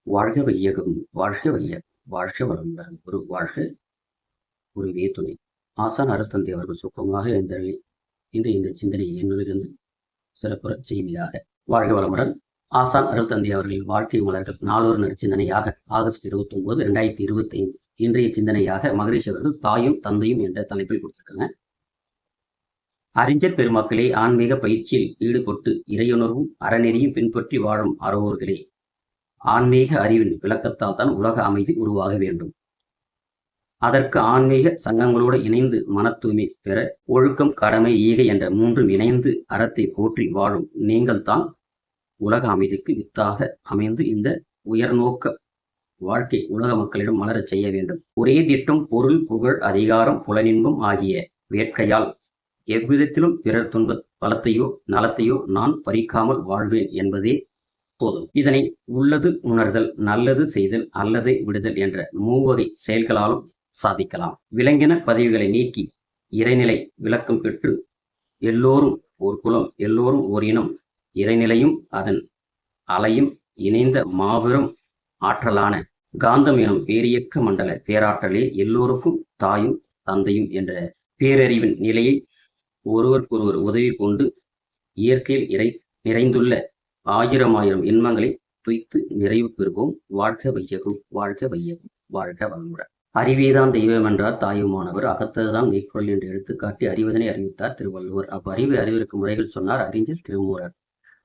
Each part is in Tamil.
வாழ்க வையகம், வாழ்க வையகம், வாழ்க வளமுடன். ஒரு வாழ்க, குருவே துணை. ஆசான் அருட்தந்தை அவர்கள் சுக்கமாக எழுந்தருளி இன்று இந்த சிந்தனையை என்னிலிருந்து சிறப்புறச் செய்தியாக. வாழ்க வளமுடன். ஆசான் அருட்தந்தை அவர்களின் வாழ்க்கை மலர்கள் நாளொரு நற்சிந்தனையாக ஆகஸ்ட் 29, 2025 இன்றைய சிந்தனையாக மகரிஷி அவர்கள் தாயும் தந்தையும் என்ற தலைப்பில் கொடுத்திருக்காங்க. அறிஞர் பெருமக்களே, ஆன்மீக பயிற்சியில் ஈடுபட்டு இறையுணர்வும் அறநெறியும் பின்பற்றி வாழும் அறவோர்களே, ஆன்மீக அறிவின் விளக்கத்தால் தான் உலக அமைதி உருவாக வேண்டும். அதற்கு ஆன்மீக சங்கங்களோடு இணைந்து மன தூய்மை பெற ஒழுக்கம், கடமை, ஈகை என்ற மூன்றும் இணைந்து அறத்தை போற்றி வாழும் நீங்கள் தான் உலக அமைதிக்கு வித்தாக அமைந்து இந்த உயர்நோக்க வாழ்க்கை உலக மக்களிடம் மலரச் செய்ய வேண்டும். ஒரே திட்டம், பொருள், புகழ், அதிகாரம், புலனின்பம் ஆகிய வேட்கையால் எவ்விதத்திலும் பிறர் துன்ப பலத்தையோ நலத்தையோ நான் பறிக்காமல் வாழ்வேன் என்பதே போதும். இதனை உள்ளது உணர்தல், நல்லது செய்தல், அல்லதை விடுதல் என்ற மூவகை செயல்களாலும் சாதிக்கலாம். விலங்கின பதவிகளை நீக்கி இறைநிலை விளக்கம் பெற்று எல்லோரும் ஒரு குலம், எல்லோரும் ஓர் இனம், இறைநிலையும் அதன் அலையும் இணைந்த மாபெரும் ஆற்றலான காந்தம் எனும் பேரியக்க மண்டல பேராற்றலே எல்லோருக்கும் தாயும் தந்தையும் என்ற பேரறிவின் நிலையை ஒருவருக்கொருவர் உதவி கொண்டு இயற்கையில் நிறைந்துள்ள ஆயிரம் இன்பங்களை துய்த்து நிறைவு பெறுவோம். வாழ்க வையகம், வாழ்க வையகம், வாழ்க வளமுடன். அறிவேதான் தெய்வம் என்றார் தாயுமானவர், அகத்ததுதான் மெய்ப்பொருள் என்று எடுத்துக்காட்டி அறிவதனை அறிவித்தார் திருவள்ளுவர். அவ்வறிவு அறிவிற்கு முறைகள் சொன்னார் அறிஞர் திருமூரர்.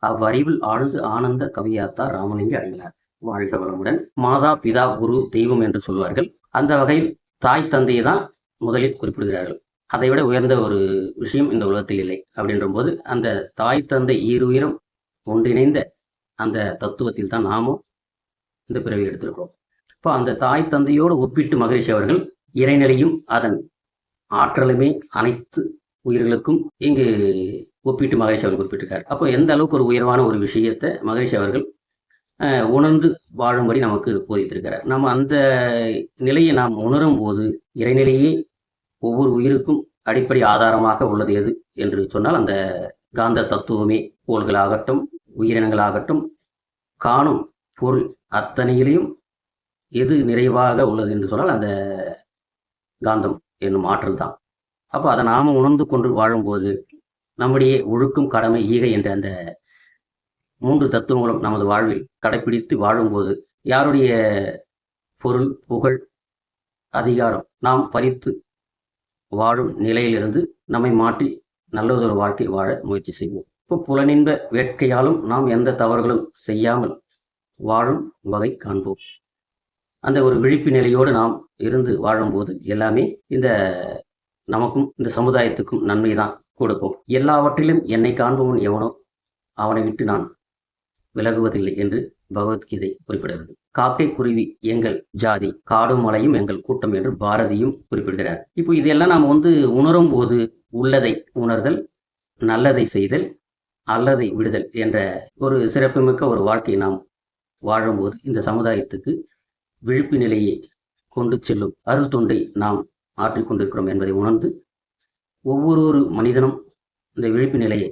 அவ்வறிவில் ஆழ்ந்து ஆனந்த கவியாத்தார் ராமலிங்க அடிகளார். வாழ்க வளமுடன். மாதா, பிதா, குரு, தெய்வம் என்று சொல்வார்கள். அந்த வகையில் தாய் தந்தையை தான் முதலில் குறிப்பிடுகிறார்கள். அதை விட உயர்ந்த ஒரு விஷயம் இந்த உலகத்தில் இல்லை. அப்படின்ற போது அந்த தாய் தந்தை ஈருயிரம் ஒன்றிணைந்த அந்த தத்துவத்தில் தான் நாமும் இந்த பிறவி எடுத்திருக்கிறோம். இப்போ அந்த தாய் தந்தையோடு ஒப்பிட்டு மகரிஷி அவர்கள் இறைநிலையும் அதன் ஆற்றலுமே அனைத்து உயிர்களுக்கும் இங்கு ஒப்பிட்டு மகரிஷி அவர்கள் குறிப்பிட்டிருக்கார். அப்போ எந்த அளவுக்கு ஒரு உயர்வான ஒரு விஷயத்தை மகரிஷி அவர்கள் உணர்ந்து வாழும்படி நமக்கு போதித்திருக்கிறார். நம்ம அந்த நிலையை நாம் உணரும் போது இறைநிலையே ஒவ்வொரு உயிருக்கும் அடிப்படை ஆதாரமாக உள்ளது எது என்று சொன்னால் அந்த காந்த தத்துவமே. கோள்களாகட்டும், உயிரினங்களாகட்டும், காணும் பொருள் அத்தனையிலையும் எது நிறைவாக உள்ளது என்று சொன்னால் அந்த காந்தம் என்னும் ஆற்றல் தான். அப்போ அதை நாம உணர்ந்து கொண்டு வாழும்போது நம்முடைய ஒழுக்கம், கடமை, ஈகை என்ற அந்த 3 தத்துவங்களும் நமது வாழ்வில் கடைபிடித்து வாழும்போது யாருடைய பொருள், புகழ், அதிகாரம் நாம் பறித்து வாழும் நிலையிலிருந்து நம்மை மாற்றி நல்லதொரு வாழ்க்கை வாழ முயற்சி செய்வோம். இப்போ புலனின்ப வேட்கையாலும் நாம் எந்த தவறுகளும் செய்யாமல் வாழும் வகை காண்போம். அந்த ஒரு விழிப்பு நிலையோடு நாம் இருந்து வாழும்போது எல்லாமே இந்த நமக்கும் இந்த சமுதாயத்துக்கும் நன்மை தான் கொடுக்கும். எல்லாவற்றிலும் என்னை காண்பவன் எவனோ அவனை விட்டு நான் விலகுவதில்லை என்று பகவத்கீதை குறிப்பிடுகிறது. காக்கை குருவி எங்கள் ஜாதி, காடும் மலையும் எங்கள் கூட்டம் என்று பாரதியும் குறிப்பிடுகிறார். இப்போ இதெல்லாம் நாம் உணரும் போது உள்ளதை உணர்தல், நல்லதை செய்தல், அல்லதை விடுதல் என்ற ஒரு சிறப்புமிக்க ஒரு வாழ்க்கையை நாம் வாழும்போது இந்த சமுதாயத்துக்கு விழிப்பு நிலையை கொண்டு செல்லும் அருள் தொண்டை நாம் ஆற்றிக்கொண்டிருக்கிறோம் என்பதை உணர்ந்து ஒவ்வொரு மனிதனும் இந்த விழிப்பு நிலையை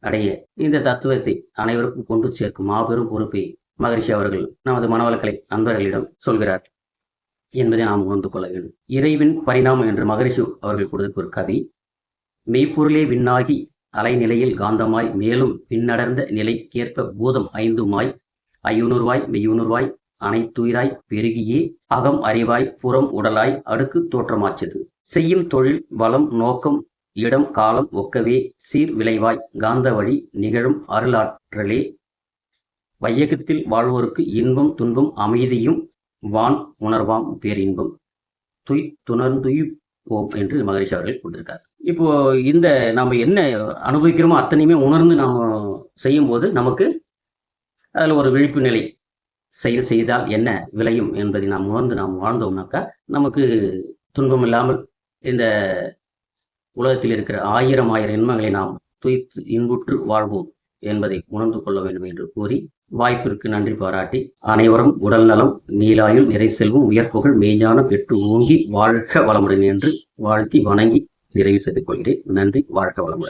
அடைய இந்த தத்துவத்தை அனைவருக்கும் கொண்டு சேர்க்கும் மாபெரும் பொறுப்பை மகரிஷி அவர்கள் நமது மனவளக்கலை அன்பர்களிடம் சொல்கிறார் என்பதை நாம் உணர்ந்து கொள்ள வேண்டும். இறைவின் பரிணாமம் என்று மகரிஷி அவர்கள் கொடுத்த ஒரு கவி. மெய்ப்பொருளே விண்ணாகி அலைநிலையில் காந்தமாய் மேலும் பின்னடர்ந்த நிலைக்கேற்ப பூதம் 5மாய் ஐயுணர்வாய் மெய்யுணர்வாய் அனைத்துயிராய் பெருகியே அகம் அறிவாய் புறம் உடலாய் அடுக்கு தோற்றமாச்சது. செய்யும் தொழில், வளம், நோக்கம், இடம், காலம் ஒக்கவே சீர் விளைவாய் காந்த வழி நிகழும் அருளாற்றலே வையகத்தில் வாழ்வோருக்கு இன்பம், துன்பம், அமைதியும் வான் உணர்வாம் பேரின்பம் துணர்ந்துயிப்போம் என்று மகரிஷி அவர்கள் கொடுத்திருக்கார். இப்போ இந்த நாம் என்ன அனுபவிக்கிறோமோ அத்தனையுமே உணர்ந்து நாம் செய்யும்போது நமக்கு அதில் ஒரு விழிப்பு நிலை செயல் செய்தால் என்ன விளையும் என்பதை நாம் உணர்ந்து நாம் வாழ்ந்தோம்னாக்கா நமக்கு துன்பம் இல்லாமல் இந்த உலகத்தில் இருக்கிற ஆயிரம் இன்பங்களை நாம் துய்த்து இன்புற்று வாழ்வோம் என்பதை உணர்ந்து கொள்ள வேண்டும் என்று கூறி வாய்ப்பிற்கு நன்றி பாராட்டி அனைவரும் உடல் நலம், நீலாயுள், நிறை செல்வம், உயர்ப்புகள், மெய்ஞானம் பெற்று ஓங்கி வாழ்க வளமுடன் என்று வாழ்த்தி வணங்கி நிறைவு செய்து கொள்கிறேன். நன்றி. வாழ்க வளமுடன்.